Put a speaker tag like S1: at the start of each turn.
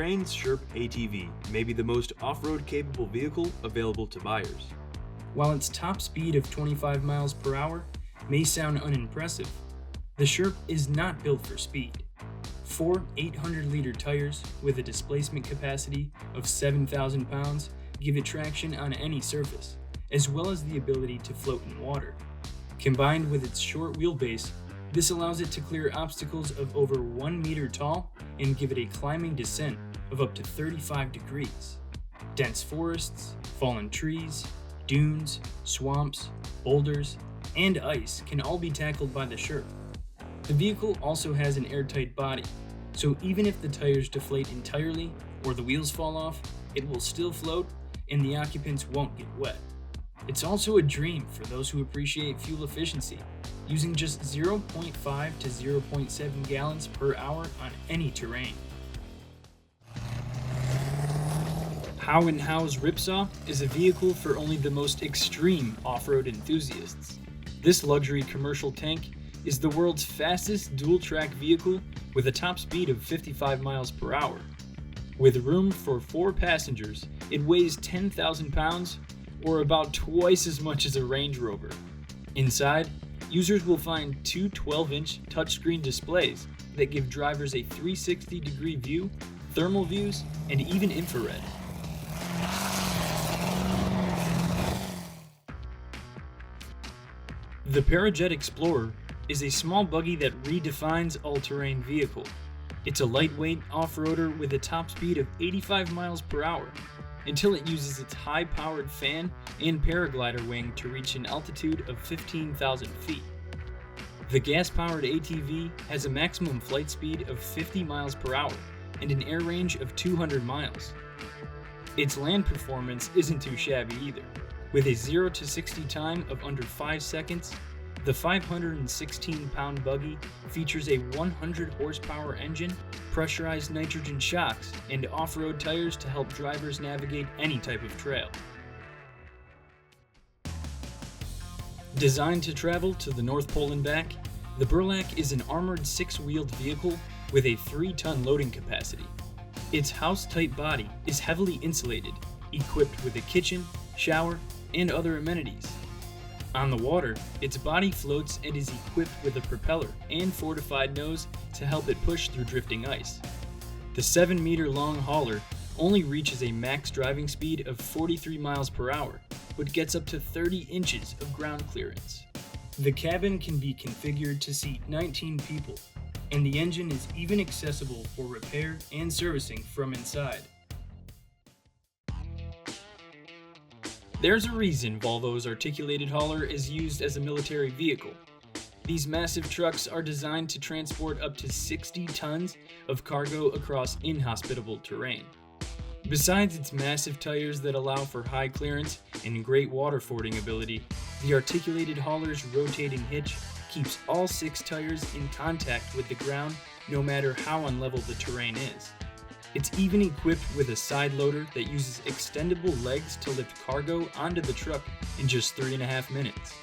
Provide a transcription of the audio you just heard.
S1: Ukraine's Sherp ATV may be the most off-road capable vehicle available to buyers.
S2: While its top speed of 25 miles per hour may sound unimpressive, the Sherp is not built for speed. Four 800-liter tires with a displacement capacity of 7,000 pounds give it traction on any surface, as well as the ability to float in water. Combined with its short wheelbase, this allows it to clear obstacles of over 1 meter tall and give it a climbing descent of up to 35 degrees. Dense forests, fallen trees, dunes, swamps, boulders, and ice can all be tackled by the Sherp. The vehicle also has an airtight body, so even if the tires deflate entirely or the wheels fall off, it will still float and the occupants won't get wet. It's also a dream for those who appreciate fuel efficiency, using just 0.5 to 0.7 gallons per hour on any terrain. How & How's Ripsaw is a vehicle for only the most extreme off-road enthusiasts. This luxury commercial tank is the world's fastest dual-track vehicle with a top speed of 55 miles per hour. With room for 4 passengers, it weighs 10,000 pounds, or about twice as much as a Range Rover. Inside, users will find two 12-inch touchscreen displays that give drivers a 360-degree view, thermal views, and even infrared. The Parajet Explorer is a small buggy that redefines all-terrain vehicle. It's a lightweight off-roader with a top speed of 85 miles per hour, until it uses its high-powered fan and paraglider wing to reach an altitude of 15,000 feet. The gas-powered ATV has a maximum flight speed of 50 miles per hour and an air range of 200 miles. Its land performance isn't too shabby either. With a 0 to 60 time of under 5 seconds, the 516-pound buggy features a 100-horsepower engine, pressurized nitrogen shocks, and off-road tires to help drivers navigate any type of trail. Designed to travel to the North Pole and back, the Burlak is an armored 6-wheeled vehicle with a 3-ton loading capacity. Its house-type body is heavily insulated, equipped with a kitchen, shower, and other amenities. On the water, its body floats and is equipped with a propeller and fortified nose to help it push through drifting ice. The 7-meter-long hauler only reaches a max driving speed of 43 miles per hour, but gets up to 30 inches of ground clearance. The cabin can be configured to seat 19 people, and the engine is even accessible for repair and servicing from inside. There's a reason Volvo's articulated hauler is used as a military vehicle. These massive trucks are designed to transport up to 60 tons of cargo across inhospitable terrain. Besides its massive tires that allow for high clearance and great water fording ability, the articulated hauler's rotating hitch keeps all 6 tires in contact with the ground no matter how unlevel the terrain is. It's even equipped with a side loader that uses extendable legs to lift cargo onto the truck in just 3.5 minutes.